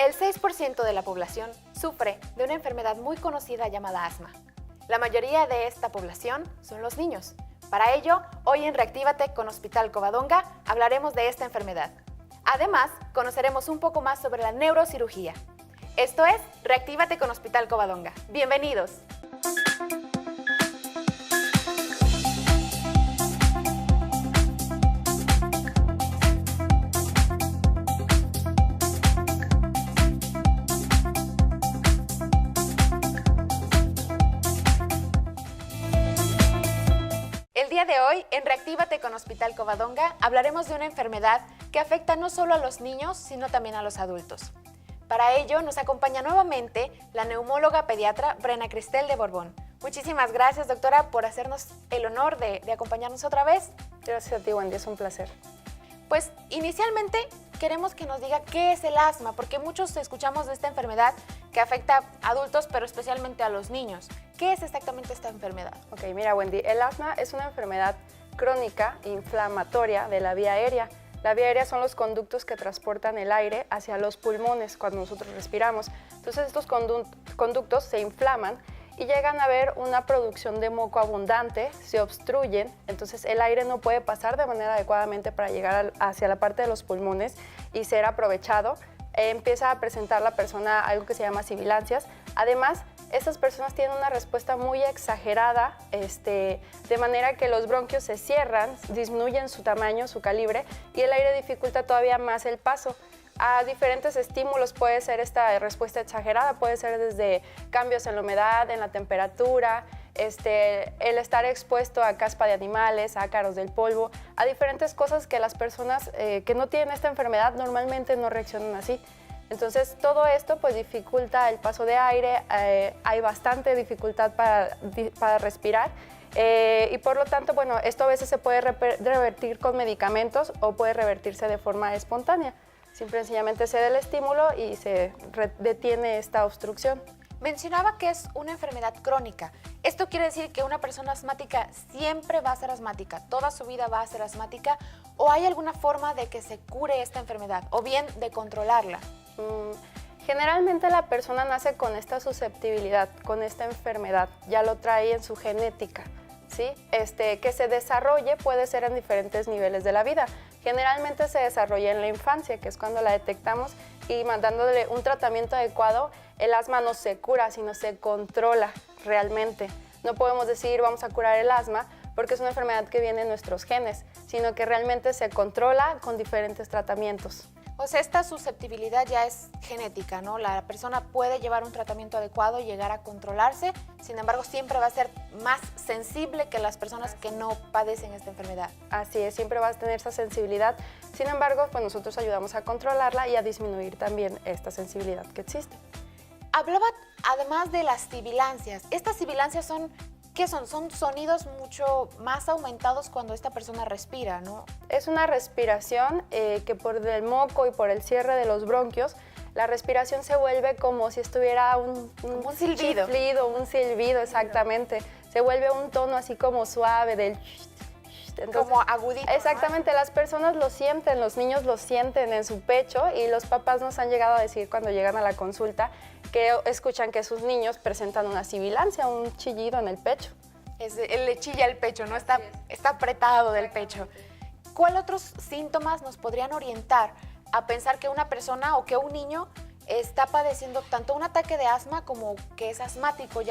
El 6% de la población sufre de una enfermedad muy conocida llamada asma. La mayoría de esta población son los niños. Para ello, hoy en Reactívate con Hospital Covadonga hablaremos de esta enfermedad. Además, conoceremos un poco más sobre la neurocirugía. Esto es Reactívate con Hospital Covadonga. ¡Bienvenidos! El día de hoy, en Reactívate con Hospital Covadonga, hablaremos de una enfermedad que afecta no solo a los niños, sino también a los adultos. Para ello, nos acompaña nuevamente la neumóloga pediatra Brena Cristel de Borbón. Muchísimas gracias, doctora, por hacernos el honor de acompañarnos otra vez. Gracias a ti, Wendy, es un placer. Pues, inicialmente, queremos que nos diga qué es el asma, porque muchos escuchamos de esta enfermedad que afecta a adultos, pero especialmente a los niños. ¿Qué es exactamente esta enfermedad? Ok, mira, Wendy, el asma es una enfermedad crónica inflamatoria de la vía aérea. La vía aérea son los conductos que transportan el aire hacia los pulmones cuando nosotros respiramos. Entonces, estos conductos se inflaman y llegan a haber una producción de moco abundante, se obstruyen, entonces el aire no puede pasar de manera adecuadamente para llegar hacia la parte de los pulmones y ser aprovechado. Empieza a presentar la persona algo que se llama sibilancias. Además, estas personas tienen una respuesta muy exagerada, de manera que los bronquios se cierran, disminuyen su tamaño, su calibre, y el aire dificulta todavía más el paso. A diferentes estímulos puede ser esta respuesta exagerada, puede ser desde cambios en la humedad, en la temperatura, el estar expuesto a caspa de animales, a ácaros del polvo, a diferentes cosas que las personas que no tienen esta enfermedad normalmente no reaccionan así. Entonces, todo esto pues dificulta el paso de aire, hay bastante dificultad para respirar y por lo tanto, bueno, esto a veces se puede revertir con medicamentos o puede revertirse de forma espontánea. Simple y sencillamente cede el estímulo y se detiene esta obstrucción. Mencionaba que es una enfermedad crónica. ¿Esto quiere decir que una persona asmática siempre va a ser asmática, toda su vida va a ser asmática, o hay alguna forma de que se cure esta enfermedad o bien de controlarla? Generalmente la persona nace con esta susceptibilidad, con esta enfermedad, ya lo trae en su genética, ¿sí? Que se desarrolle puede ser en diferentes niveles de la vida. Generalmente se desarrolla en la infancia, que es cuando la detectamos, y mandándole un tratamiento adecuado, el asma no se cura, sino se controla realmente. No podemos decir vamos a curar el asma porque es una enfermedad que viene en nuestros genes, sino que realmente se controla con diferentes tratamientos. O sea, esta susceptibilidad ya es genética, ¿no? La persona puede llevar un tratamiento adecuado y llegar a controlarse, sin embargo, siempre va a ser más sensible que las personas que no padecen esta enfermedad. Así es, siempre va a tener esa sensibilidad. Sin embargo, pues nosotros ayudamos a controlarla y a disminuir también esta sensibilidad que existe. Hablaba además de las sibilancias. Estas sibilancias son... ¿Qué son? Son sonidos mucho más aumentados cuando esta persona respira, ¿no? Es una respiración que por el moco y por el cierre de los bronquios, la respiración se vuelve como si estuviera un silbido. Chiflido, un silbido, exactamente. Se vuelve un tono así como suave del... Entonces, como agudito. Exactamente, ¿no? Las personas lo sienten, los niños lo sienten en su pecho y los papás nos han llegado a decir cuando llegan a la consulta que escuchan que sus niños presentan una sibilancia, un chillido en el pecho. Él le chilla el pecho, ¿no? Está apretado del pecho. ¿Cuál otros síntomas nos podrían orientar a pensar que una persona o que un niño está padeciendo tanto un ataque de asma como que es asmático,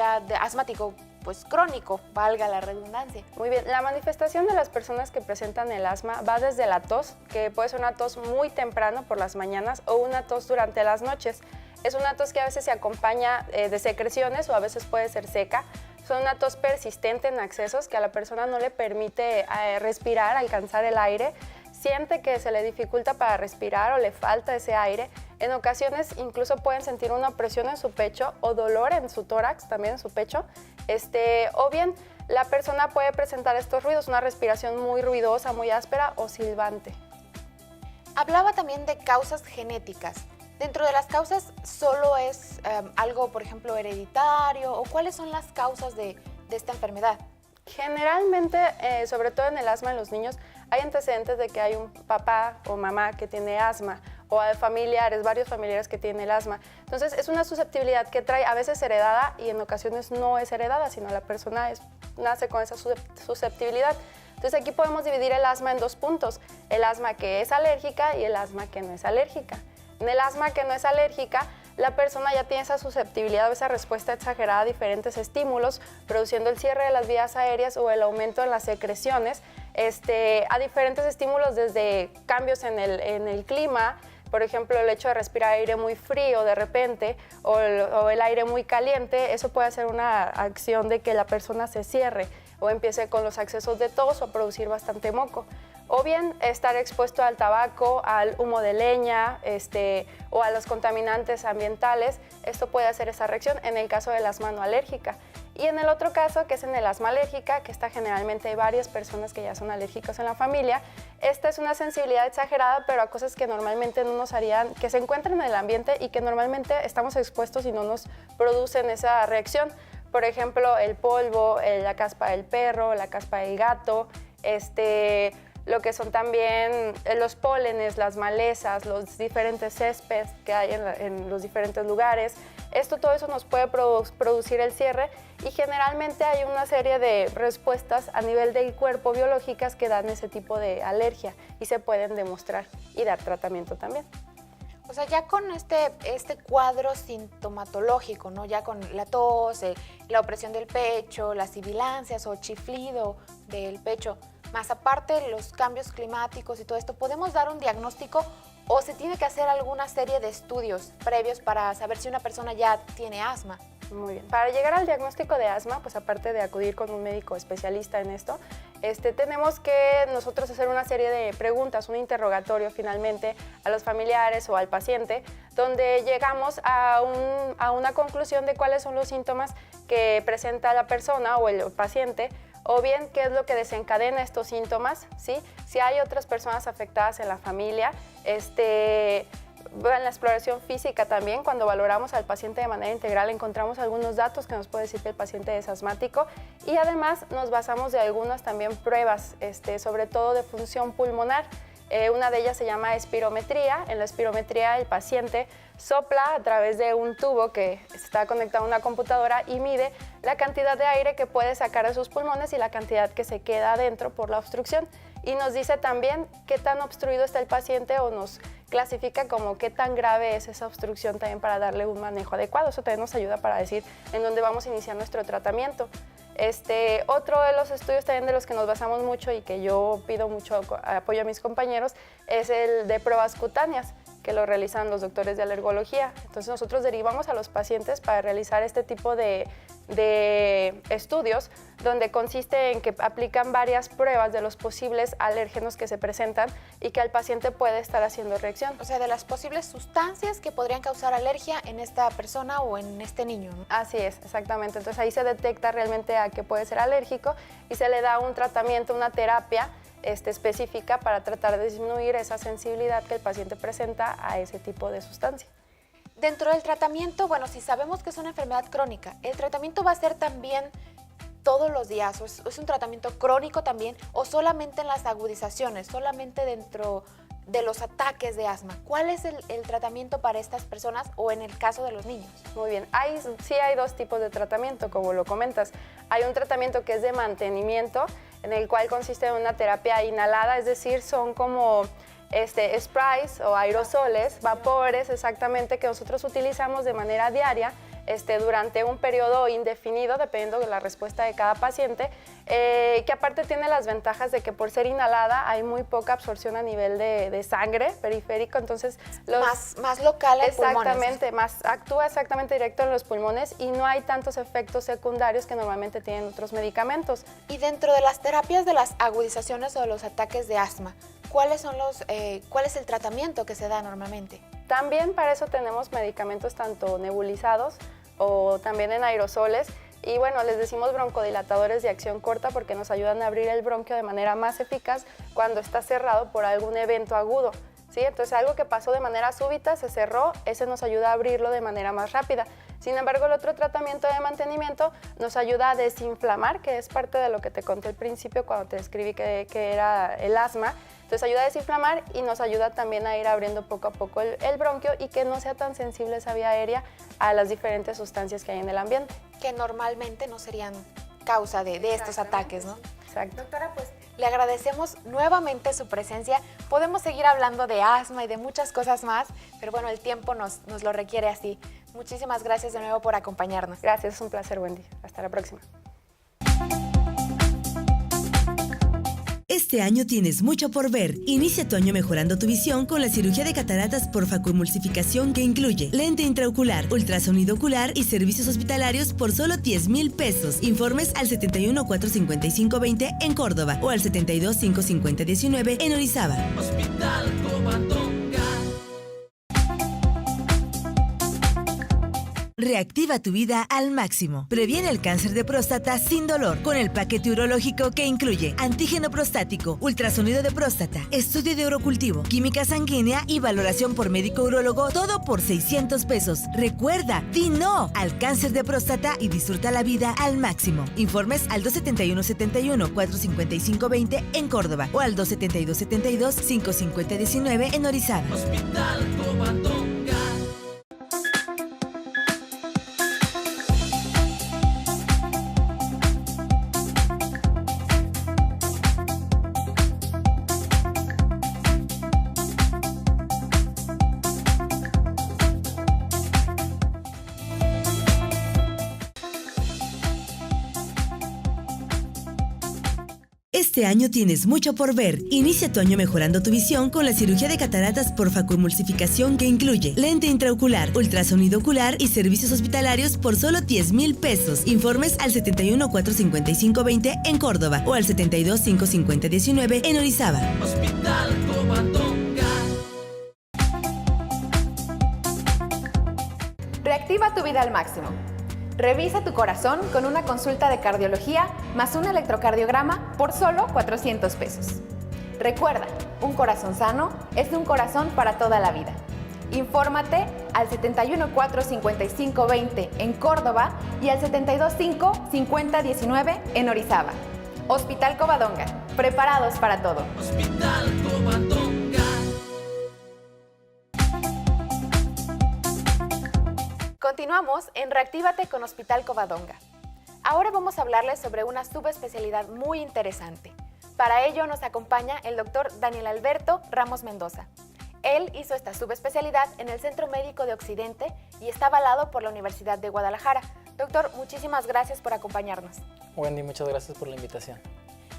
asmático pues crónico, valga la redundancia? Muy bien, la manifestación de las personas que presentan el asma va desde la tos, que puede ser una tos muy temprano por las mañanas o una tos durante las noches. Es una tos que a veces se acompaña de secreciones o a veces puede ser seca. Son una tos persistente en accesos que a la persona no le permite respirar, alcanzar el aire. Siente que se le dificulta para respirar o le falta ese aire. En ocasiones incluso pueden sentir una opresión en su pecho o dolor en su tórax, también en su pecho. O bien la persona puede presentar estos ruidos, una respiración muy ruidosa, muy áspera o silbante. Hablaba también de causas genéticas. Dentro de las causas, ¿solo es algo, por ejemplo, hereditario? ¿O cuáles son las causas de esta enfermedad? Generalmente, sobre todo en el asma en los niños, hay antecedentes de que hay un papá o mamá que tiene asma o a familiares, varios familiares que tienen el asma. Entonces es una susceptibilidad que trae a veces heredada y en ocasiones no es heredada, sino la persona nace con esa susceptibilidad. Entonces aquí podemos dividir el asma en dos puntos, el asma que es alérgica y el asma que no es alérgica. En el asma que no es alérgica, la persona ya tiene esa susceptibilidad o esa respuesta exagerada a diferentes estímulos, produciendo el cierre de las vías aéreas o el aumento en las secreciones, a diferentes estímulos desde cambios en el clima, por ejemplo, el hecho de respirar aire muy frío de repente o el aire muy caliente, eso puede ser una acción de que la persona se cierre o empiece con los accesos de tos o a producir bastante moco. O bien estar expuesto al tabaco, al humo de leña o a los contaminantes ambientales. Esto puede hacer esa reacción en el caso del asma no alérgica. Y en el otro caso, que es en el asma alérgica, que está generalmente hay varias personas que ya son alérgicas en la familia, esta es una sensibilidad exagerada, pero a cosas que normalmente no nos harían, que se encuentran en el ambiente y que normalmente estamos expuestos y no nos producen esa reacción. Por ejemplo, el polvo, la caspa del perro, la caspa del gato, lo que son también los pólenes, las malezas, los diferentes céspedes que hay en los diferentes lugares. Todo eso nos puede producir el cierre y generalmente hay una serie de respuestas a nivel del cuerpo biológicas que dan ese tipo de alergia y se pueden demostrar y dar tratamiento también. O sea, ya con este cuadro sintomatológico, ¿no? Ya con la tos, la opresión del pecho, las sibilancias o chiflido del pecho, más aparte los cambios climáticos y todo esto, ¿podemos dar un diagnóstico o se tiene que hacer alguna serie de estudios previos para saber si una persona ya tiene asma? Muy bien. Para llegar al diagnóstico de asma, pues aparte de acudir con un médico especialista en esto, tenemos que nosotros hacer una serie de preguntas, un interrogatorio finalmente a los familiares o al paciente, donde llegamos a una conclusión de cuáles son los síntomas que presenta la persona o el paciente, o bien qué es lo que desencadena estos síntomas, ¿sí? Si hay otras personas afectadas en la familia, en la exploración física también, cuando valoramos al paciente de manera integral, encontramos algunos datos que nos puede decir que el paciente es asmático y además nos basamos de algunas también pruebas, sobre todo de función pulmonar. Una de ellas se llama espirometría. En la espirometría el paciente sopla a través de un tubo que está conectado a una computadora y mide la cantidad de aire que puede sacar de sus pulmones y la cantidad que se queda adentro por la obstrucción. Y nos dice también qué tan obstruido está el paciente o nos clasifica como qué tan grave es esa obstrucción también para darle un manejo adecuado. Eso también nos ayuda para decir en dónde vamos a iniciar nuestro tratamiento. Otro de los estudios también de los que nos basamos mucho y que yo pido mucho apoyo a mis compañeros es el de pruebas cutáneas, que lo realizan los doctores de alergología. Entonces nosotros derivamos a los pacientes para realizar este tipo de estudios, donde consiste en que aplican varias pruebas de los posibles alérgenos que se presentan y que el paciente puede estar haciendo reacción. O sea, de las posibles sustancias que podrían causar alergia en esta persona o en este niño, ¿no? Así es, exactamente. Entonces ahí se detecta realmente a qué puede ser alérgico y se le da un tratamiento, una terapia específica para tratar de disminuir esa sensibilidad que el paciente presenta a ese tipo de sustancia. Dentro del tratamiento, bueno, si sabemos que es una enfermedad crónica, ¿el tratamiento va a ser también todos los días? ¿O es un tratamiento crónico también? ¿O solamente en las agudizaciones, solamente dentro de los ataques de asma? ¿Cuál es el tratamiento para estas personas o en el caso de los niños? Muy bien, sí hay dos tipos de tratamiento, como lo comentas. Hay un tratamiento que es de mantenimiento, en el cual consiste en una terapia inhalada, es decir, son como sprays o aerosoles, vapores exactamente, que nosotros utilizamos de manera diaria durante un periodo indefinido, dependiendo de la respuesta de cada paciente, que aparte tiene las ventajas de que por ser inhalada hay muy poca absorción a nivel de sangre periférico, entonces más local en exactamente, pulmones. Actúa exactamente directo en los pulmones y no hay tantos efectos secundarios que normalmente tienen otros medicamentos. Y dentro de las terapias de las agudizaciones o de los ataques de asma, ¿cuál es el tratamiento que se da normalmente? También para eso tenemos medicamentos tanto nebulizados o también en aerosoles. Y bueno, les decimos broncodilatadores de acción corta porque nos ayudan a abrir el bronquio de manera más eficaz cuando está cerrado por algún evento agudo. ¿sí? Entonces algo que pasó de manera súbita, se cerró, ese nos ayuda a abrirlo de manera más rápida. Sin embargo, el otro tratamiento de mantenimiento nos ayuda a desinflamar, que es parte de lo que te conté al principio cuando te describí que era el asma. Entonces ayuda a desinflamar y nos ayuda también a ir abriendo poco a poco el bronquio y que no sea tan sensible esa vía aérea a las diferentes sustancias que hay en el ambiente. Que normalmente no serían causa de estos ataques, ¿no? Exacto. Doctora, pues le agradecemos nuevamente su presencia. Podemos seguir hablando de asma y de muchas cosas más, pero bueno, el tiempo nos lo requiere así. Muchísimas gracias de nuevo por acompañarnos. Gracias, es un placer, Wendy. Hasta la próxima. Este año tienes mucho por ver. Inicia tu año mejorando tu visión con la cirugía de cataratas por facoemulsificación que incluye lente intraocular, ultrasonido ocular y servicios hospitalarios por solo 10,000 pesos. Informes al 71 455 20 en Córdoba o al 72 550 19 en Orizaba. Hospital Covadonga. Reactiva tu vida al máximo. Previene el cáncer de próstata sin dolor con el paquete urológico que incluye antígeno prostático, ultrasonido de próstata, estudio de urocultivo, química sanguínea y valoración por médico urólogo, todo por 600 pesos. Recuerda, di no al cáncer de próstata y disfruta la vida al máximo. Informes al 271 455 20 en Córdoba o al 272 550 19 en Orizaba. Hospital Covadonga. Este año tienes mucho por ver. Inicia tu año mejorando tu visión con la cirugía de cataratas por facoemulsificación que incluye lente intraocular, ultrasonido ocular y servicios hospitalarios por solo 10,000 pesos. Informes al 71 455 20 en Córdoba o al 72 550 19 en Orizaba. Hospital Covadonga. Reactiva tu vida al máximo. Revisa tu corazón con una consulta de cardiología más un electrocardiograma por solo 400 pesos. Recuerda, un corazón sano es un corazón para toda la vida. Infórmate al 71 455 20 en Córdoba y al 72 550 19 en Orizaba. Hospital Covadonga, preparados para todo. Hospital Covadonga. Continuamos en Reactívate con Hospital Covadonga. Ahora vamos a hablarles sobre una subespecialidad muy interesante. Para ello nos acompaña el doctor Daniel Alberto Ramos Mendoza. Él hizo esta subespecialidad en el Centro Médico de Occidente y está avalado por la Universidad de Guadalajara. Doctor, muchísimas gracias por acompañarnos. Wendy, muchas gracias por la invitación.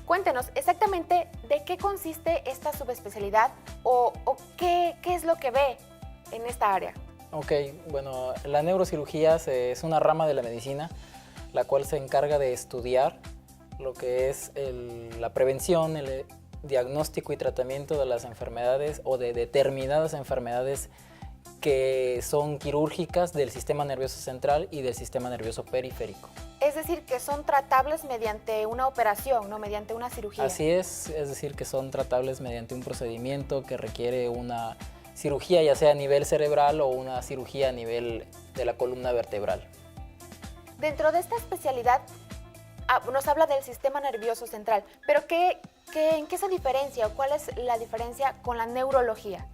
Cuéntenos exactamente de qué consiste esta subespecialidad o qué es lo que ve en esta área. Ok, bueno, la neurocirugía es una rama de la medicina la cual se encarga de estudiar lo que es la prevención, el diagnóstico y tratamiento de las enfermedades o de determinadas enfermedades que son quirúrgicas del sistema nervioso central y del sistema nervioso periférico. Es decir, que son tratables mediante una operación, no mediante una cirugía. Así es decir, que son tratables mediante un procedimiento que requiere una cirugía, ya sea a nivel cerebral o una cirugía a nivel de la columna vertebral. Dentro de esta especialidad nos habla del sistema nervioso central, pero ¿en qué se diferencia o cuál es la diferencia con la neurología?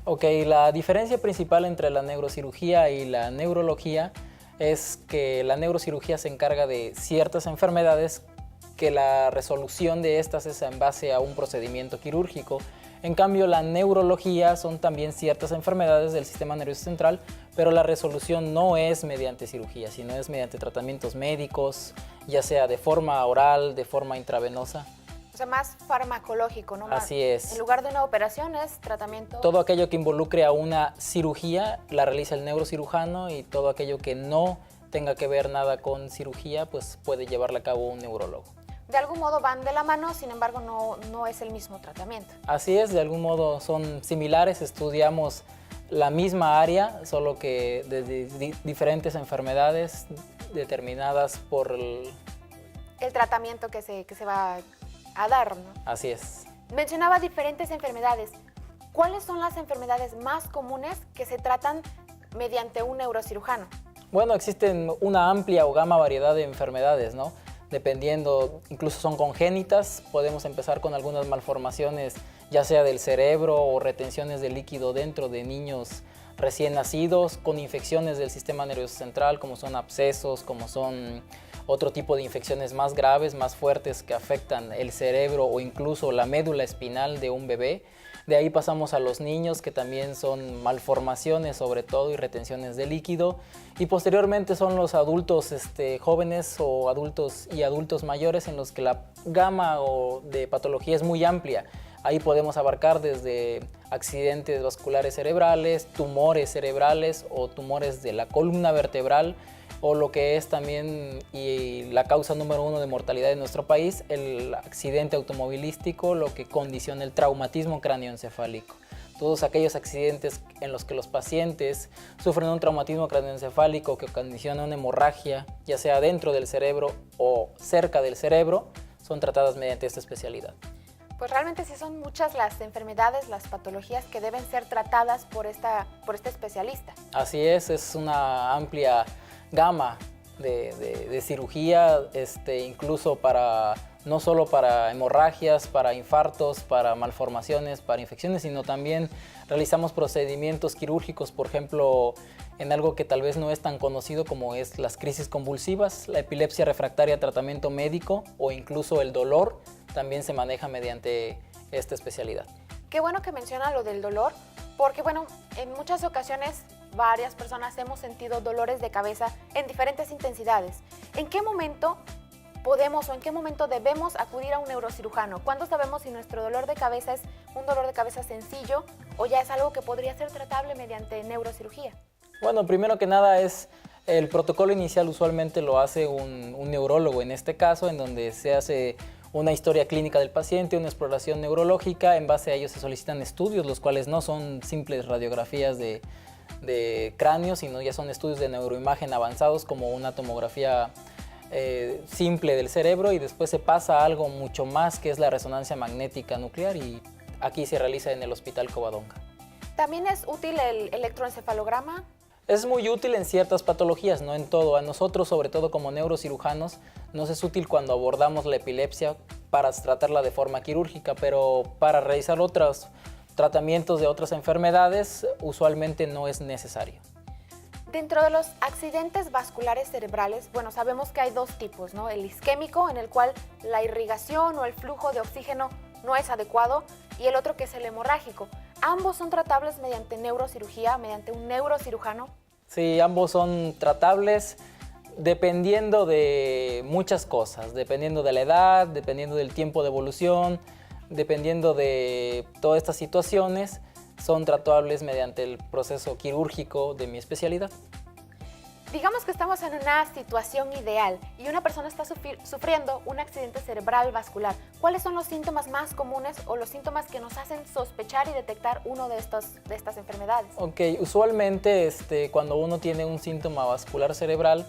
Ok, la diferencia principal entre la neurocirugía y la neurología es que la neurocirugía se encarga de ciertas enfermedades que la resolución de estas es en base a un procedimiento quirúrgico. En cambio, la neurología son también ciertas enfermedades del sistema nervioso central, pero la resolución no es mediante cirugía, sino es mediante tratamientos médicos, ya sea de forma oral, de forma intravenosa. O sea, más farmacológico, ¿no? Así es. En lugar de una operación es tratamiento. Todo aquello que involucre a una cirugía la realiza el neurocirujano y todo aquello que no tenga que ver nada con cirugía, pues puede llevarla a cabo un neurólogo. De algún modo van de la mano, sin embargo no es el mismo tratamiento. Así es, de algún modo son similares, estudiamos la misma área, solo que de diferentes enfermedades determinadas por el tratamiento que se va a dar, ¿no? Así es. Mencionaba diferentes enfermedades. ¿cuáles son las enfermedades más comunes que se tratan mediante un neurocirujano? Bueno, existen una amplia o gama variedad de enfermedades, ¿no? Dependiendo, incluso son congénitas, podemos empezar con algunas malformaciones, ya sea del cerebro o retenciones de líquido dentro de niños recién nacidos, con infecciones del sistema nervioso central, como son abscesos, como son otro tipo de infecciones más graves, más fuertes que afectan el cerebro o incluso la médula espinal de un bebé. De ahí pasamos a los niños, que también son malformaciones sobre todo y retenciones de líquido. Y posteriormente son los adultos jóvenes o adultos mayores, en los que la gama de patología es muy amplia. Ahí podemos abarcar desde accidentes vasculares cerebrales, tumores cerebrales o tumores de la columna vertebral, o lo que es también y la causa número 1 de mortalidad en nuestro país, el accidente automovilístico, lo que condiciona el traumatismo cráneoencefálico. Todos aquellos accidentes en los que los pacientes sufren un traumatismo cráneoencefálico que condiciona una hemorragia, ya sea dentro del cerebro o cerca del cerebro, son tratadas mediante esta especialidad. Pues realmente sí son muchas las enfermedades, las patologías que deben ser tratadas por este especialista. Así es una amplia gama de cirugía, incluso no solo para hemorragias, para infartos, para malformaciones, para infecciones, sino también realizamos procedimientos quirúrgicos, por ejemplo, en algo que tal vez no es tan conocido como es las crisis convulsivas, la epilepsia refractaria a tratamiento médico o incluso el dolor, también se maneja mediante esta especialidad. Qué bueno que menciona lo del dolor, porque bueno, en muchas ocasiones varias personas hemos sentido dolores de cabeza en diferentes intensidades. ¿En qué momento podemos o en qué momento debemos acudir a un neurocirujano? ¿Cuándo sabemos si nuestro dolor de cabeza es un dolor de cabeza sencillo o ya es algo que podría ser tratable mediante neurocirugía? Bueno, primero que nada el protocolo inicial usualmente lo hace un neurólogo en este caso, en donde se hace una historia clínica del paciente, una exploración neurológica. En base a ello se solicitan estudios, los cuales no son simples radiografías de cráneo, sino ya son estudios de neuroimagen avanzados, como una tomografía simple del cerebro, y después se pasa a algo mucho más, que es la resonancia magnética nuclear, y aquí se realiza en el Hospital Covadonga. ¿También es útil el electroencefalograma? Es muy útil en ciertas patologías, no en todo. A nosotros, sobre todo como neurocirujanos, nos es útil cuando abordamos la epilepsia para tratarla de forma quirúrgica, pero para realizar otros tratamientos de otras enfermedades usualmente no es necesario. Dentro de los accidentes vasculares cerebrales, bueno, sabemos que hay dos tipos, ¿no? El isquémico, en el cual la irrigación o el flujo de oxígeno no es adecuado, y el otro que es el hemorrágico. ¿Ambos son tratables mediante neurocirugía, mediante un neurocirujano? Sí, ambos son tratables dependiendo de muchas cosas, dependiendo de la edad, dependiendo del tiempo de evolución, dependiendo de todas estas situaciones, son tratables mediante el proceso quirúrgico de mi especialidad. Digamos que estamos en una situación ideal y una persona está sufriendo un accidente cerebral vascular. ¿Cuáles son los síntomas más comunes o los síntomas que nos hacen sospechar y detectar uno de estas enfermedades? Ok, usualmente cuando uno tiene un síntoma vascular cerebral,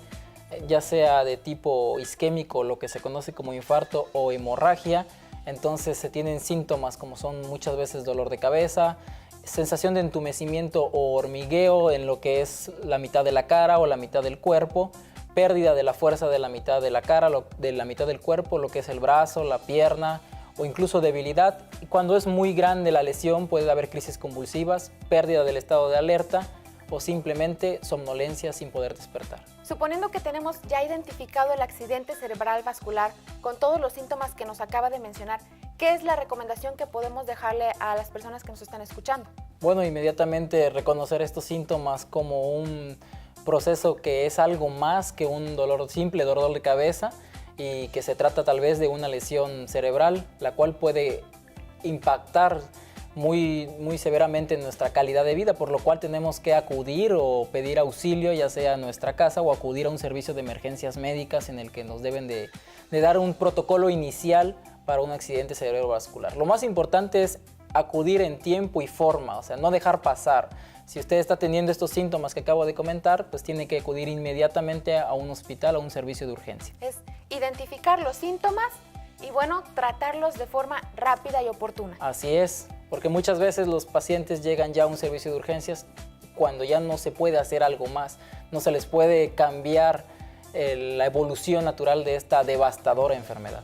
ya sea de tipo isquémico, lo que se conoce como infarto, o hemorragia, entonces se tienen síntomas como son muchas veces dolor de cabeza, sensación de entumecimiento o hormigueo en lo que es la mitad de la cara o la mitad del cuerpo, pérdida de la fuerza de la mitad de la cara, de la mitad del cuerpo, lo que es el brazo, la pierna, o incluso debilidad. Y cuando es muy grande la lesión puede haber crisis convulsivas, pérdida del estado de alerta o simplemente somnolencia sin poder despertar. Suponiendo que tenemos ya identificado el accidente cerebral vascular con todos los síntomas que nos acaba de mencionar, ¿qué es la recomendación que podemos dejarle a las personas que nos están escuchando? Bueno, inmediatamente reconocer estos síntomas como un proceso que es algo más que un simple dolor de cabeza, y que se trata tal vez de una lesión cerebral, la cual puede impactar muy severamente en nuestra calidad de vida, por lo cual tenemos que acudir o pedir auxilio, ya sea a nuestra casa o acudir a un servicio de emergencias médicas en el que nos deben de dar un protocolo inicial para un accidente cerebrovascular. Lo más importante es acudir en tiempo y forma, o sea, no dejar pasar. Si usted está teniendo estos síntomas que acabo de comentar, pues tiene que acudir inmediatamente a un hospital o a un servicio de urgencia. Es identificar los síntomas y, bueno, tratarlos de forma rápida y oportuna. Así es. porque muchas veces los pacientes llegan ya a un servicio de urgencias cuando ya no se puede hacer algo más, no se les puede cambiar la evolución natural de esta devastadora enfermedad.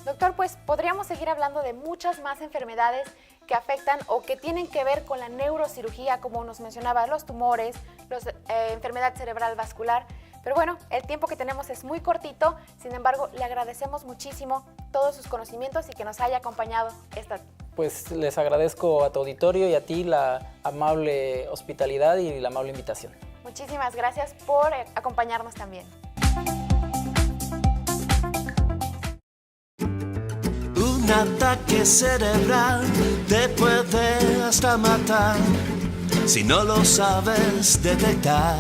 Doctor, pues podríamos seguir hablando de muchas más enfermedades que afectan o que tienen que ver con la neurocirugía, como nos mencionaba, los tumores, enfermedad cerebral vascular. Pero bueno, el tiempo que tenemos es muy cortito, sin embargo, le agradecemos muchísimo todos sus conocimientos y que nos haya acompañado esta. Pues les agradezco a tu auditorio y a ti la amable hospitalidad y la amable invitación. Muchísimas gracias por acompañarnos también. Un ataque cerebral te puede hasta matar si no lo sabes detectar.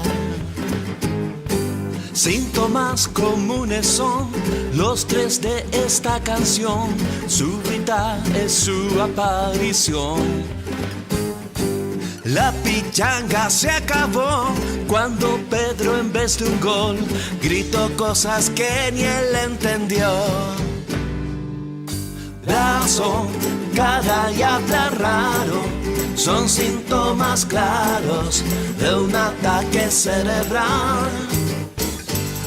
Síntomas comunes son los 3 de esta canción. Súbita es su aparición. La pichanga se acabó cuando Pedro, en vez de un gol, gritó cosas que ni él entendió. Brazo, cara y hablar raro son síntomas claros de un ataque cerebral.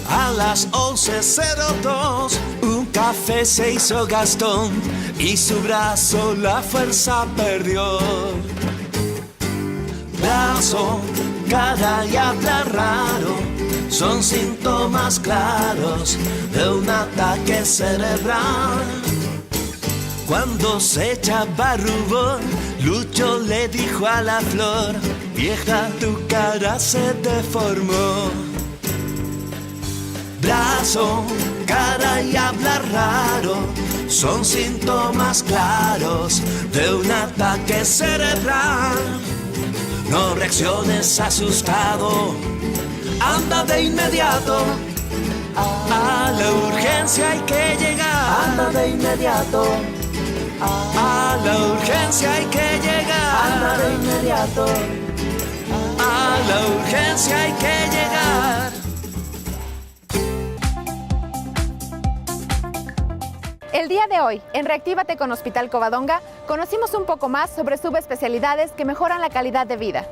A las 11:02 un café se hizo Gastón y su brazo la fuerza perdió. Brazo, cara y hablar raro son síntomas claros de un ataque cerebral. Cuando se echaba rubor, Lucho le dijo a la flor: vieja, tu cara se deformó. Brazo, cara y hablar raro son síntomas claros de un ataque cerebral. No reacciones asustado, anda de inmediato. A la urgencia hay que llegar. Anda de inmediato. A la urgencia hay que llegar. Anda de inmediato. A la urgencia hay que llegar. El día de hoy, en Reactívate con Hospital Covadonga, conocimos un poco más sobre subespecialidades que mejoran la calidad de vida.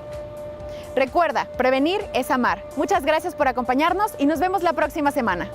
Recuerda, prevenir es amar. Muchas gracias por acompañarnos y nos vemos la próxima semana.